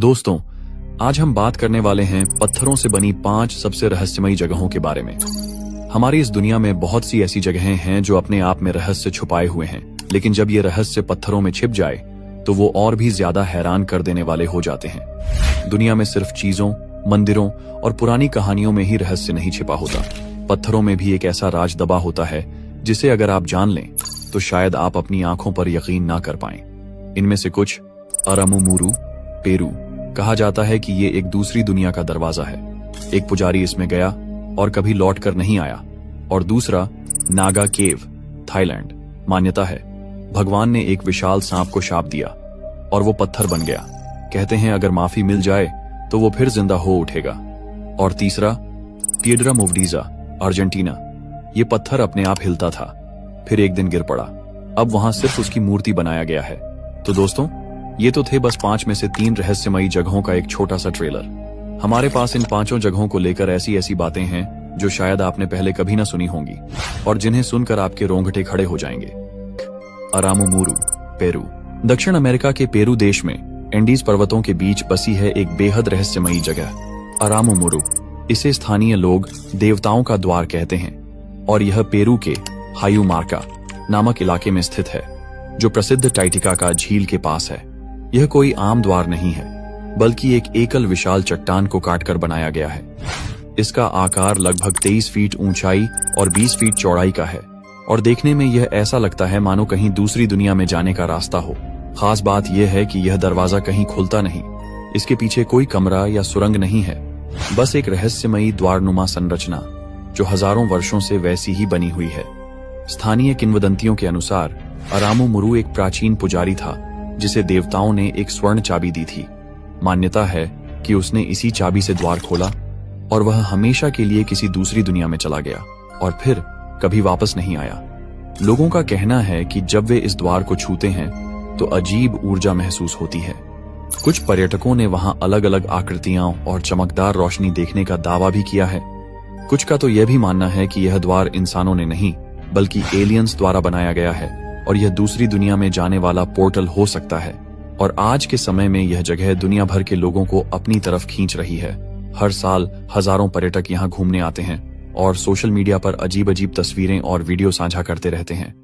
दोस्तों, आज हम बात करने वाले हैं पत्थरों से बनी 5 सबसे रहस्यमयी जगहों के बारे में। हमारी इस दुनिया में बहुत सी ऐसी जगहें हैं जो अपने आप में रहस्य छुपाए हुए हैं, लेकिन जब ये रहस्य पत्थरों में छिप जाए तो वो और भी ज्यादा हैरान कर देने वाले हो जाते हैं। दुनिया में सिर्फ चीजों, मंदिरों और पुरानी कहानियों में ही रहस्य नहीं छिपा होता। पत्थरों में भी एक ऐसा राज दबा होता है जिसे अगर आप जान लें तो शायद आप अपनी आंखों पर यकीन ना कर पाएं। इनमें से कुछ अरामुमुरु, पेरू। कहा जाता है कि ये एक दूसरी दुनिया का दरवाजा है। एक पुजारी इसमें गया और कभी लौट कर नहीं आया। और दूसरा नागा केव, थाईलैंड। मान्यता है भगवान ने एक विशाल सांप को शाप दिया और वो पत्थर बन गया। कहते हैं अगर माफी मिल जाए तो वो फिर जिंदा हो उठेगा। और तीसरा पिएड्रा मूवडीजा, अर्जेंटीना। ये पत्थर अपने आप हिलता था, फिर एक दिन गिर पड़ा। अब वहां सिर्फ उसकी मूर्ति बनाया गया है। तो दोस्तों, ये तो थे बस 5 में से 3 रहस्यमयी जगहों का एक छोटा सा ट्रेलर। हमारे पास इन 5 जगहों को लेकर ऐसी ऐसी बातें हैं जो शायद आपने पहले कभी ना सुनी होंगी और जिन्हें सुनकर आपके रोंगटे खड़े हो जाएंगे। अरामुमुरु, पेरू। दक्षिण अमेरिका के पेरू देश में एंडीज पर्वतों के बीच बसी है एक बेहद रहस्यमयी जगह अरामुमुरु। इसे स्थानीय लोग देवताओं का द्वार कहते हैं और यह पेरू के हायुमार्का नामक इलाके में स्थित है, जो प्रसिद्ध टाइटिकाका झील के पास है। यह कोई आम द्वार नहीं है, बल्कि एक एकल विशाल चट्टान को काटकर बनाया गया है। इसका आकार लगभग 23 फीट ऊंचाई और 20 फीट चौड़ाई का है और देखने में यह ऐसा लगता है मानो कहीं दूसरी दुनिया में जाने का रास्ता हो। खास बात यह है कि यह दरवाजा कहीं खुलता नहीं। इसके पीछे कोई कमरा या सुरंग नहीं है, बस एक रहस्यमयी द्वारनुमा संरचना जो हजारों वर्षों से वैसी ही बनी हुई है। स्थानीय किंवदंतियों के अनुसार अरामुमुरु एक प्राचीन पुजारी था जिसे देवताओं ने एक स्वर्ण चाबी दी थी। मान्यता है कि उसने इसी चाबी से द्वार खोला और वह हमेशा के लिए किसी दूसरी दुनिया में चला गया और फिर कभी वापस नहीं आया। लोगों का कहना है कि जब वे इस द्वार को छूते हैं तो अजीब ऊर्जा महसूस होती है। कुछ पर्यटकों ने वहां अलग अलग आकृतियां और चमकदार रोशनी देखने का दावा भी किया है। कुछ का तो यह भी मानना है कि यह द्वार इंसानों ने नहीं बल्कि एलियंस द्वारा बनाया गया है और यह दूसरी दुनिया में जाने वाला पोर्टल हो सकता है। और आज के समय में यह जगह दुनिया भर के लोगों को अपनी तरफ खींच रही है। हर साल हजारों पर्यटक यहाँ घूमने आते हैं और सोशल मीडिया पर अजीब अजीब तस्वीरें और वीडियो साझा करते रहते हैं।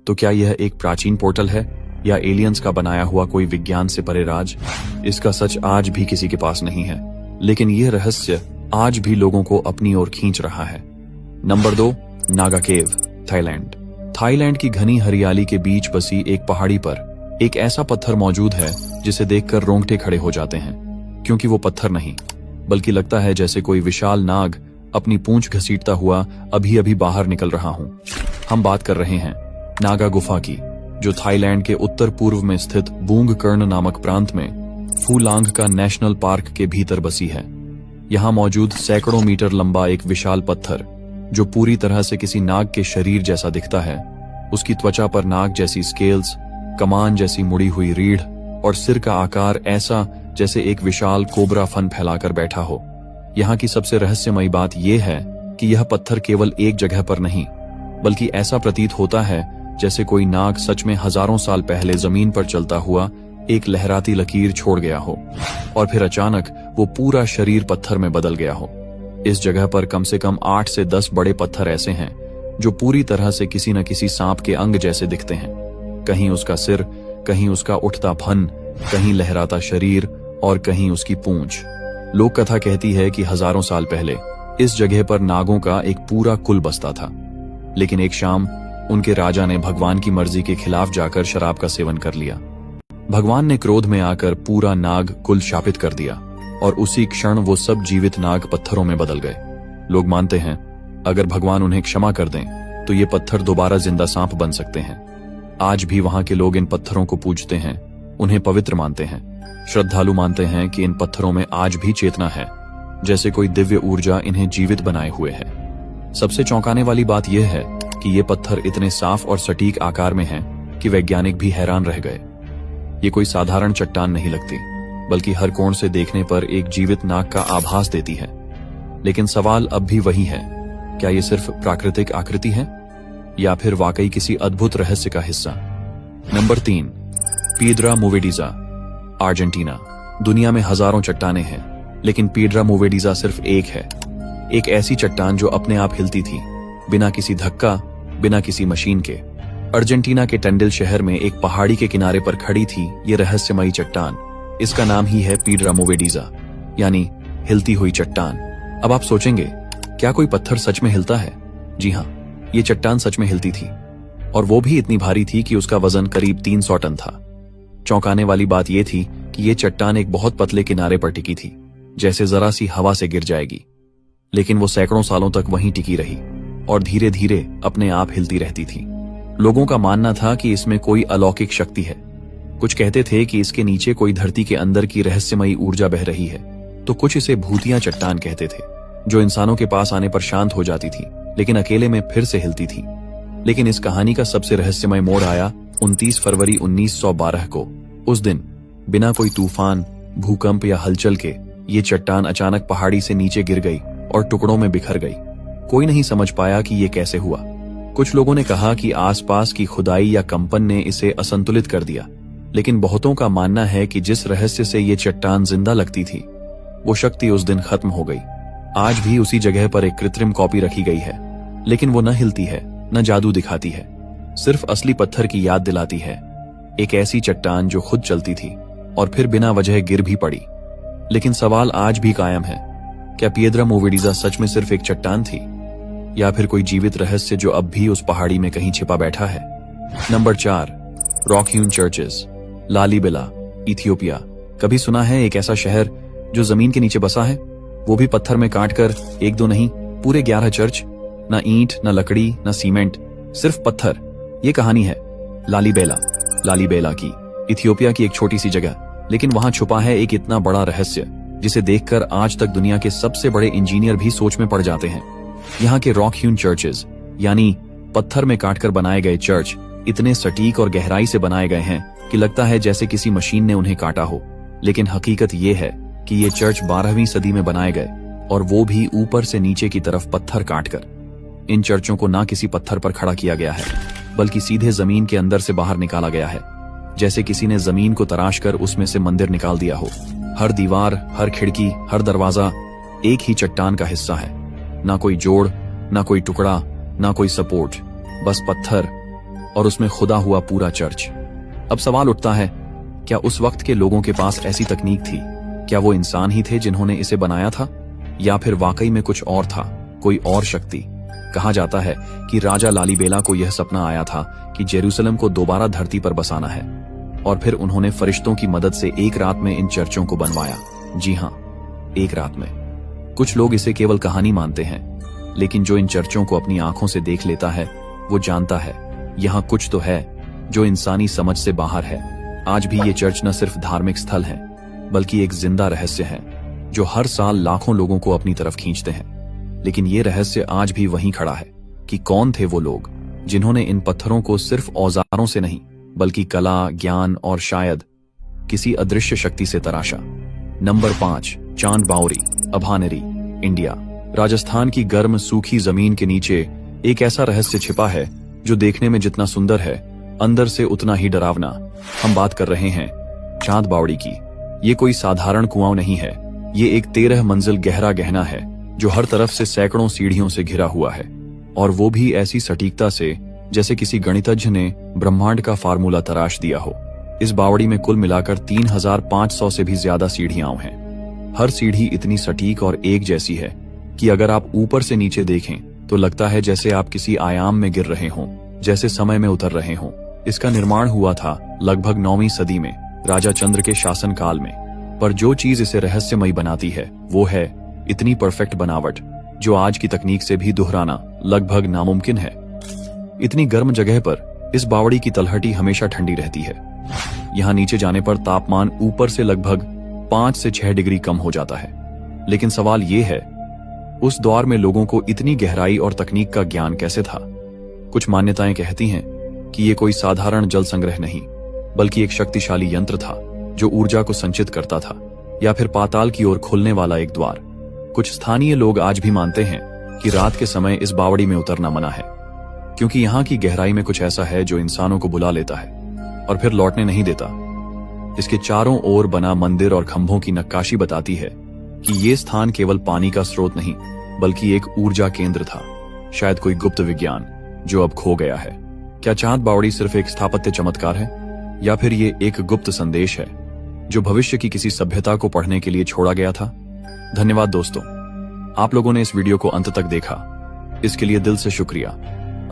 तो क्या यह एक प्राचीन पोर्टल है या एलियंस का बनाया हुआ कोई विज्ञान से परे राज? इसका सच आज भी किसी के पास नहीं है, लेकिन यह रहस्य आज भी लोगों को अपनी ओर खींच रहा है। नंबर 2, नागा केव, थाईलैंड। थाईलैंड की घनी हरियाली के बीच बसी एक पहाड़ी पर एक ऐसा पत्थर मौजूद है जिसे देखकर रोंगटे खड़े हो जाते हैं, क्योंकि वो पत्थर नहीं बल्कि लगता है जैसे कोई विशाल नाग अपनी पूंछ घसीटता हुआ अभी अभी बाहर निकल रहा हूं। हम बात कर रहे हैं नागा गुफा की, जो थाईलैंड के उत्तर पूर्व में स्थित बूंगकर्ण नामक प्रांत में फूलांग का नेशनल पार्क के भीतर बसी है। यहाँ मौजूद सैकड़ों मीटर लंबा एक विशाल पत्थर जो पूरी तरह से किसी नाग के शरीर जैसा दिखता है। उसकी त्वचा पर नाग जैसी स्केल्स, कमान जैसी मुड़ी हुई रीढ़ और सिर का आकार ऐसा जैसे एक विशाल कोबरा फन फैलाकर बैठा हो। यहाँ की सबसे रहस्यमयी बात यह है कि यह पत्थर केवल एक जगह पर नहीं बल्कि ऐसा प्रतीत होता है जैसे कोई नाग सच में हजारों साल पहले जमीन पर चलता हुआ एक लहराती लकीर छोड़ गया हो और फिर अचानक वो पूरा शरीर पत्थर में बदल गया हो। इस जगह पर कम से कम 8 से 10 बड़े पत्थर ऐसे हैं जो पूरी तरह से किसी न किसी सांप के अंग जैसे दिखते हैं। कहीं उसका सिर, कहीं उसका उठता फन, कहीं लहराता शरीर और कहीं उसकी पूंछ। लोक कथा कहती है कि हजारों साल पहले इस जगह पर नागों का एक पूरा कुल बसता था, लेकिन एक शाम उनके राजा ने भगवान की मर्जी के खिलाफ जाकर शराब का सेवन कर लिया। भगवान ने क्रोध में आकर पूरा नाग कुल शापित कर दिया और उसी क्षण वो सब जीवित नाग पत्थरों में बदल गए। लोग मानते हैं अगर भगवान उन्हें क्षमा कर दें तो ये पत्थर दोबारा जिंदा सांप बन सकते हैं। आज भी वहां के लोग इन पत्थरों को पूजते हैं, उन्हें पवित्र मानते हैं। श्रद्धालु मानते हैं कि इन पत्थरों में आज भी चेतना है, जैसे कोई दिव्य ऊर्जा इन्हें जीवित बनाए हुए है। सबसे चौंकाने वाली बात यह है कि ये पत्थर इतने साफ और सटीक आकार में हैं कि वैज्ञानिक भी हैरान रह गए। ये कोई साधारण चट्टान नहीं लगती, बल्कि हर कोण से देखने पर एक जीवित नाग का आभास देती है। लेकिन सवाल अब भी वही है, क्या ये सिर्फ प्राकृतिक आकृति है या फिर वाकई किसी अद्भुत रहस्य का हिस्सा? Number 3, Piedra Movediza, Argentina. दुनिया में हजारों चट्टानें हैं, लेकिन पीड्रा मूवेडीजा सिर्फ एक है। एक ऐसी चट्टान जो अपने आप हिलती थी, बिना किसी धक्का, बिना किसी मशीन के। अर्जेंटीना के टंडिल शहर में एक पहाड़ी के किनारे पर खड़ी थी ये रहस्यमयी चट्टान। इसका नाम ही है पीड्रा मूवेडीजा, यानी हिलती हुई चट्टान। अब आप सोचेंगे, क्या कोई पत्थर सच में हिलता है? जी हाँ, ये चट्टान सच में हिलती थी, और वो भी इतनी भारी थी कि उसका वजन करीब 300 टन था। चौंकाने वाली बात यह थी कि ये चट्टान एक बहुत पतले किनारे पर टिकी थी, जैसे जरा सी हवा से गिर जाएगी। लेकिन वो सैकड़ों सालों तक वहीं टिकी रही और धीरे धीरे अपने आप हिलती रहती थी। लोगों का मानना था कि इसमें कोई अलौकिक शक्ति है। कुछ कहते थे कि इसके नीचे कोई धरती के अंदर की रहस्यमयी ऊर्जा बह रही है, तो कुछ इसे भूतिया चट्टान कहते थे, जो इंसानों के पास आने पर शांत हो जाती थी, लेकिन अकेले में फिर से हिलती थी। लेकिन इस कहानी का सबसे रहस्यमय मोड़ आया 29 फरवरी 1912 को। उस दिन बिना कोई तूफान, भूकंप या हलचल के ये चट्टान अचानक पहाड़ी से नीचे गिर गई और टुकड़ों में बिखर गई। कोई नहीं समझ पाया कि ये कैसे हुआ। कुछ लोगों ने कहा कि आसपास की खुदाई या कंपन ने इसे असंतुलित कर दिया, लेकिन बहुतों का मानना है कि जिस रहस्य से ये चट्टान जिंदा लगती थी, वो शक्ति उस दिन खत्म हो गई। आज भी उसी जगह पर एक कृत्रिम कॉपी रखी गई है, लेकिन वो न हिलती है, न जादू दिखाती है, सिर्फ असली पत्थर की याद दिलाती है। एक ऐसी चट्टान जो खुद चलती थी और फिर बिना वजह गिर भी पड़ी। लेकिन सवाल आज भी कायम है, क्या पिएड्रा मूवेडीजा सच में सिर्फ एक चट्टान थी, या फिर कोई जीवित रहस्य जो अब भी उस पहाड़ी में कहीं छिपा बैठा है? Number 4, rock hewn churches, Lalibela, Ethiopia. कभी सुना है एक ऐसा शहर जो जमीन के नीचे बसा है, वो भी पत्थर में काटकर? एक दो नहीं, पूरे 11 चर्च। न ईंट, न लकड़ी, न सीमेंट, सिर्फ पत्थर। ये कहानी है लालीबेला की, इथियोपिया की एक छोटी सी जगह, लेकिन वहां छुपा है एक इतना बड़ा रहस्य जिसे देखकर आज तक दुनिया के सबसे बड़े इंजीनियर भी सोच में पड़ जाते हैं। यहाँ के रॉक ह्यून चर्चेस, यानी पत्थर में काटकर बनाए गए चर्च, इतने सटीक और गहराई से बनाए गए हैं कि लगता है जैसे किसी मशीन ने उन्हें काटा हो। लेकिन हकीकत ये है कि ये चर्च 12वीं सदी में बनाए गए, और वो भी ऊपर से नीचे की तरफ पत्थर काटकर। इन चर्चों को ना किसी पत्थर पर खड़ा किया गया है, बल्कि सीधे जमीन के अंदर से बाहर निकाला गया है, जैसे किसी ने जमीन को तराश कर उसमें से मंदिर निकाल दिया हो। हर दीवार, हर खिड़की, हर दरवाजा एक ही चट्टान का हिस्सा है। ना कोई जोड़, ना कोई टुकड़ा, ना कोई सपोर्ट, बस पत्थर, और उसमें खुदा हुआ पूरा चर्च। अब सवाल उठता है, क्या उस वक्त के लोगों के पास ऐसी तकनीक थी? क्या वो इंसान ही थे जिन्होंने इसे बनाया था, या फिर वाकई में कुछ और था, कोई और शक्ति? कहा जाता है कि राजा लालीबेला को यह सपना आया था कि जेरूसलम को दोबारा धरती पर बसाना है, और फिर उन्होंने फरिश्तों की मदद से एक रात में इन चर्चों को बनवाया। जी हाँ, एक रात में। कुछ लोग इसे केवल कहानी मानते हैं, लेकिन जो इन चर्चों को अपनी आंखों से देख लेता है, वो जानता है यहाँ कुछ तो है जो इंसानी समझ से बाहर है। आज भी ये चर्च न सिर्फ धार्मिक स्थल है, बल्कि एक जिंदा रहस्य है जो हर साल लाखों लोगों को अपनी तरफ खींचते हैं। लेकिन ये रहस्य आज भी वहीं खड़ा है कि कौन थे वो लोग जिन्होंने इन पत्थरों को सिर्फ औजारों से नहीं, बल्कि कला, ज्ञान और शायद किसी अदृश्य शक्ति से तराशा। नंबर 5, चांद बावरी, अभानेरी, इंडिया। राजस्थान की गर्म सूखी जमीन के नीचे एक ऐसा रहस्य छिपा है जो देखने में जितना सुंदर है, अंदर से उतना ही डरावना। हम बात कर रहे हैं चांद बावड़ी की। ये कोई साधारण कुआं नहीं है, ये एक 13 मंजिल गहरा गहना है जो हर तरफ से सैकड़ों सीढ़ियों से घिरा हुआ है, और वो भी ऐसी सटीकता से जैसे किसी गणितज्ञ ने ब्रह्मांड का फार्मूला तराश दिया हो। इस बावड़ी में कुल मिलाकर 3500 से भी ज्यादा सीढ़ियां हैं। हर सीढ़ी इतनी सटीक और एक जैसी है कि अगर आप ऊपर से नीचे देखें तो लगता है जैसे आप किसी आयाम में गिर रहे हों, जैसे समय में उतर रहे हों। इसका निर्माण हुआ था लगभग 9वीं सदी में, राजा चंद्र के शासन काल में। पर जो चीज इसे रहस्यमयी बनाती है वो है इतनी परफेक्ट बनावट जो आज की तकनीक से भी दोहराना लगभग नामुमकिन है। इतनी गर्म जगह पर इस बावड़ी की तलहटी हमेशा ठंडी रहती है। यहाँ नीचे जाने पर तापमान ऊपर से लगभग 5 से 6 डिग्री कम हो जाता है। लेकिन सवाल ये है, उस दौर में लोगों को इतनी गहराई और तकनीक का ज्ञान कैसे था? कुछ मान्यताएं कहती हैं कि ये कोई साधारण जल संग्रह नहीं, बल्कि एक शक्तिशाली यंत्र था जो ऊर्जा को संचित करता था, या फिर पाताल की ओर खुलने वाला एक द्वार। कुछ स्थानीय लोग आज भी मानते हैं कि रात के समय इस बावड़ी में उतरना मना है, क्योंकि यहाँ की गहराई में कुछ ऐसा है जो इंसानों को बुला लेता है और फिर लौटने नहीं देता। इसके चारों ओर बना मंदिर और खंभों की नक्काशी बताती है कि ये स्थान केवल पानी का स्रोत नहीं बल्कि एक ऊर्जा केंद्र था, शायद कोई गुप्त विज्ञान जो अब खो गया है। क्या चांद बावड़ी सिर्फ एक स्थापत्य चमत्कार है या फिर ये एक गुप्त संदेश है जो भविष्य की किसी सभ्यता को पढ़ने के लिए छोड़ा गया था? धन्यवाद दोस्तों, आप लोगों ने इस वीडियो को अंत तक देखा, इसके लिए दिल से शुक्रिया।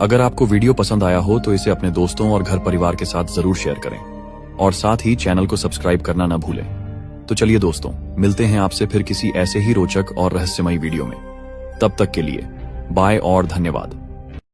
अगर आपको वीडियो पसंद आया हो तो इसे अपने दोस्तों और घर परिवार के साथ जरूर शेयर करें और साथ ही चैनल को सब्सक्राइब करना न भूलें। तो चलिए दोस्तों, मिलते हैं आपसे फिर किसी ऐसे ही रोचक और रहस्यमयी वीडियो में। तब तक के लिए बाय और धन्यवाद।